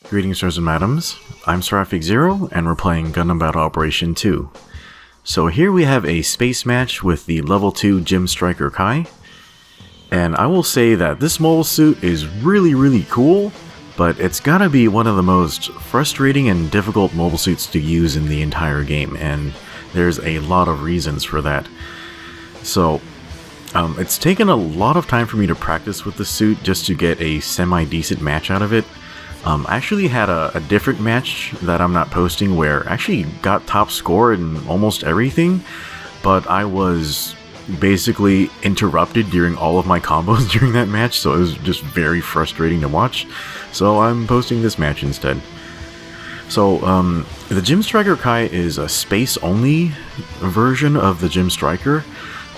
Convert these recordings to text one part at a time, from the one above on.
Greetings, sirs and madams. I'm Seraphic Zero, and we're playing Gundam Battle Operation 2. So here we have a space match with the level 2 Gym Striker Kai. And I will say that this mobile suit is really cool, but it's gotta be one of the most frustrating and difficult mobile suits to use in the entire game, and there's a lot of reasons for that. So, it's taken a lot of time for me to practice with the suit just to get a semi-decent match out of it. I actually had a different match that I'm not posting where I actually got top score in almost everything, but I was basically interrupted during all of my combos during that match, so it was just very frustrating to watch. So I'm posting this match instead. So, the Gym Striker Kai is a space-only version of the Gym Striker,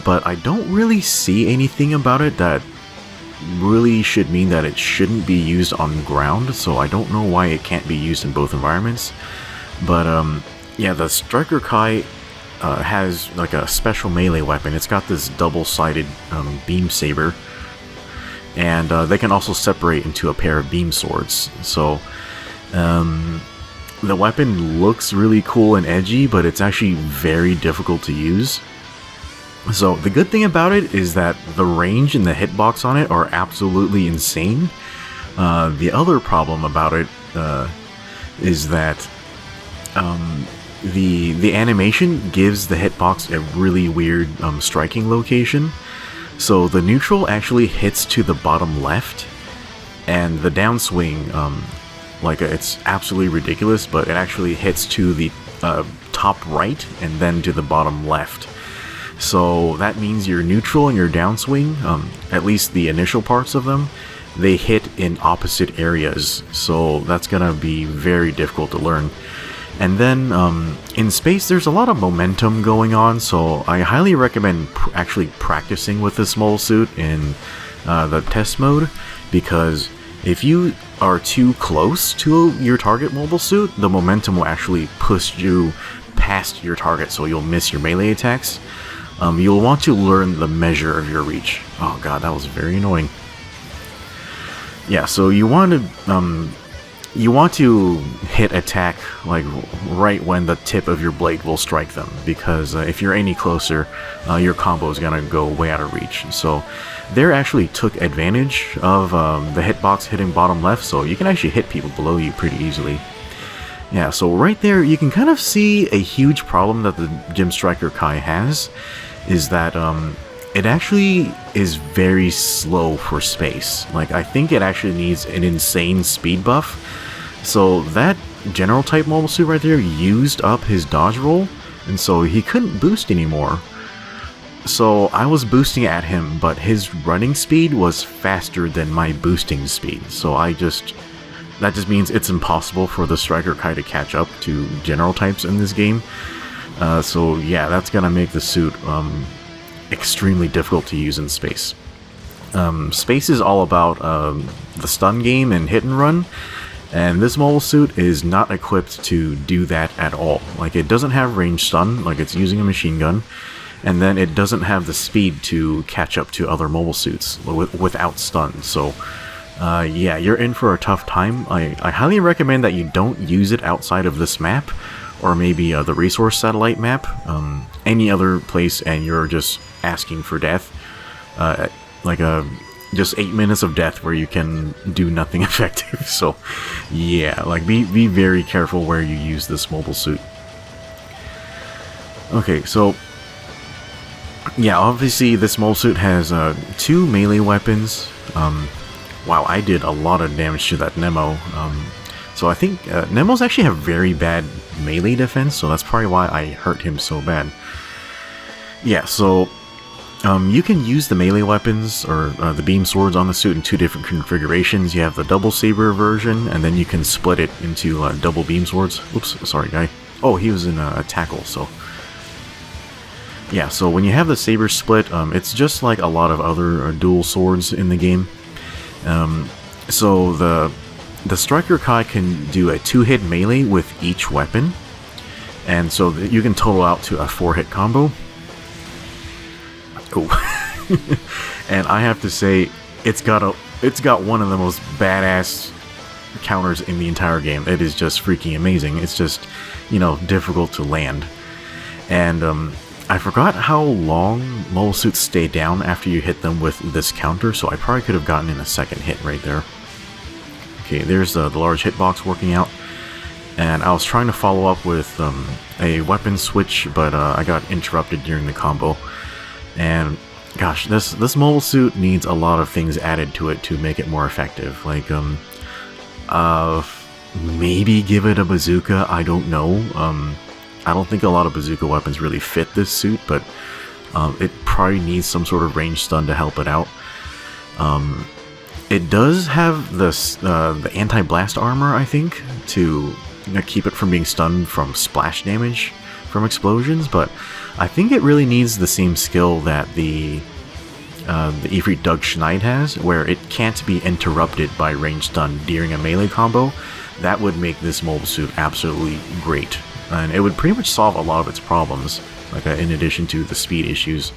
but I don't really see anything about it that really should mean that it shouldn't be used on ground, so I don't know why it can't be used in both environments. But yeah, the Striker Kai has like a special melee weapon. It's got this double-sided beam saber, and they can also separate into a pair of beam swords. So the weapon looks really cool and edgy, but it's actually very difficult to use. So the good thing about it is that the range and the hitbox on it are absolutely insane. The other problem about it is that the animation gives the hitbox a really weird striking location. So the neutral actually hits to the bottom left, and the downswing, it's absolutely ridiculous, but it actually hits to the top right and then to the bottom left. So that means your neutral and your downswing, at least the initial parts of them, they hit in opposite areas. So that's gonna be very difficult to learn. And then in space, there's a lot of momentum going on, so I highly recommend actually practicing with this mobile suit in the test mode, because if you are too close to your target mobile suit, the momentum will actually push you past your target, so you'll miss your melee attacks. You'll want to learn the measure of your reach. Oh god, that was very annoying. Yeah, so you want to hit attack like right when the tip of your blade will strike them, because if you're any closer, your combo is gonna go way out of reach. So there actually took advantage of the hitbox hitting bottom left, so you can actually hit people below you pretty easily. Yeah, so right there you can kind of see a huge problem that the Gym Striker Kai has, is that it actually is very slow for space. Like, I think it actually needs an insane speed buff. So that general type mobile suit right there used up his dodge roll, and so he couldn't boost anymore. So I was boosting at him, but his running speed was faster than my boosting speed. So that just means it's impossible for the Striker Kai to catch up to general types in this game. So yeah, that's gonna make the suit extremely difficult to use in space. Space is all about the stun game and hit and run, and this mobile suit is not equipped to do that at all. Like, it doesn't have range stun, like it's using a machine gun, and then it doesn't have the speed to catch up to other mobile suits without stun. So yeah, you're in for a tough time. I highly recommend that you don't use it outside of this map, or maybe the resource satellite map, any other place, and you're just asking for death. Just 8 minutes of death where you can do nothing effective. So yeah, like, be very careful where you use this mobile suit. Okay, so yeah, obviously this mobile suit has 2 melee weapons. Wow, I did a lot of damage to that Nemo. So I think Nemos actually have very bad melee defense, so that's probably why I hurt him so bad. Yeah, so you can use the melee weapons, or the beam swords on the suit, in 2 different configurations. You have the double saber version, and then you can split it into double beam swords. Oops, sorry guy. Oh, he was in a tackle, so... Yeah, so when you have the saber split, it's just like a lot of other dual swords in the game. So the Striker Kai can do a 2-hit melee with each weapon, and so you can total out to a 4-hit combo. Oh, and I have to say, it's got one of the most badass counters in the entire game. It is just freaking amazing. It's just, you know, difficult to land. And I forgot how long mobile suits stay down after you hit them with this counter, so I probably could have gotten in a second hit right there. Okay, there's the large hitbox working out. And I was trying to follow up with a weapon switch, but I got interrupted during the combo. And gosh, this mobile suit needs a lot of things added to it to make it more effective. Like, maybe give it a bazooka, I don't know. I don't think a lot of bazooka weapons really fit this suit, but it probably needs some sort of range stun to help it out. It does have this the anti-blast armor, I think, to keep it from being stunned from splash damage from explosions, but I think it really needs the same skill that the Ifrit Doug Schneid has, where it can't be interrupted by range stun during a melee combo. That would make this mobile suit absolutely great, and it would pretty much solve a lot of its problems, like in addition to the speed issues.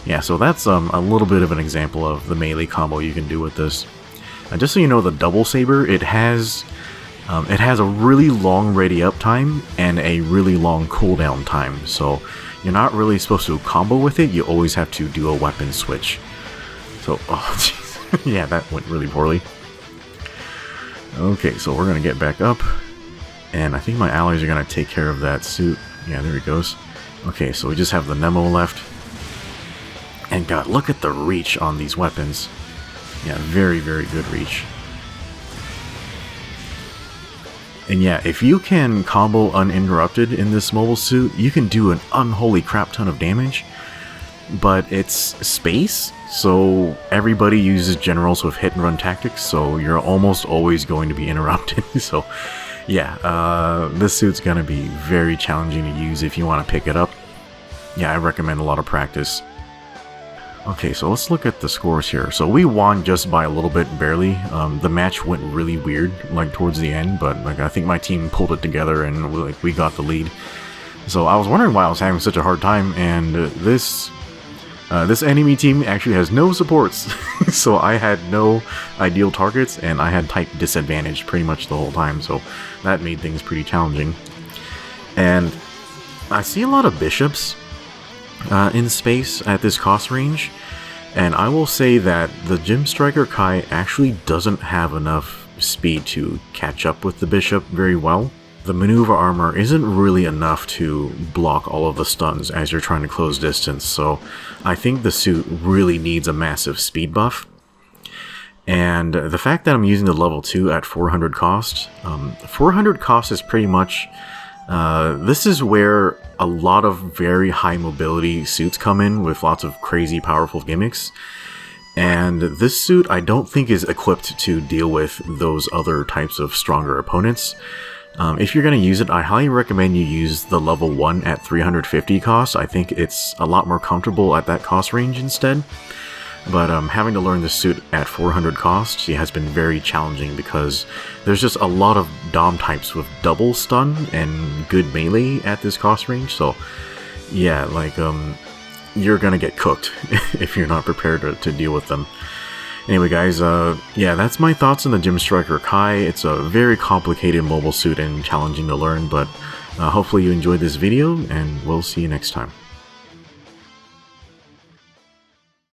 Yeah, so that's a little bit of an example of the melee combo you can do with this. And just so you know, the double saber, it has a really long ready up time and a really long cooldown time, so you're not really supposed to combo with it, you always have to do a weapon switch. So, oh jeez, yeah, that went really poorly. Okay, so we're gonna get back up, and I think my allies are gonna take care of that suit. Yeah, there he goes. Okay, so we just have the Nemo left. And god, look at the reach on these weapons. Yeah, very, very good reach. And yeah, if you can combo uninterrupted in this mobile suit, you can do an unholy crap ton of damage. But it's space, so everybody uses generals with hit and run tactics, so you're almost always going to be interrupted. So yeah, this suit's gonna be very challenging to use if you want to pick it up. Yeah, I recommend a lot of practice. Okay, so let's look at the scores here. So we won just by a little bit, barely. The match went really weird, like towards the end, but like I think my team pulled it together and we got the lead. So I was wondering why I was having such a hard time, and this enemy team actually has no supports. So I had no ideal targets, and I had type disadvantage pretty much the whole time, so that made things pretty challenging. And I see a lot of bishops in space at this cost range, and I will say that the Gym Striker Kai actually doesn't have enough speed to catch up with the bishop very well. The maneuver armor isn't really enough to block all of the stuns as you're trying to close distance, so I think the suit really needs a massive speed buff. And the fact that I'm using the level 2 at 400 cost, 400 cost is pretty much this is where a lot of very high mobility suits come in with lots of crazy powerful gimmicks, and this suit I don't think is equipped to deal with those other types of stronger opponents. If you're going to use it, I highly recommend you use the level 1 at 350 cost. I think it's a lot more comfortable at that cost range instead. But having to learn this suit at 400 cost has been very challenging because there's just a lot of Dom types with double stun and good melee at this cost range, so yeah, like, you're gonna get cooked if you're not prepared to deal with them. Anyway guys, yeah, that's my thoughts on the Gym Striker Kai. It's a very complicated mobile suit and challenging to learn, but hopefully you enjoyed this video, and we'll see you next time.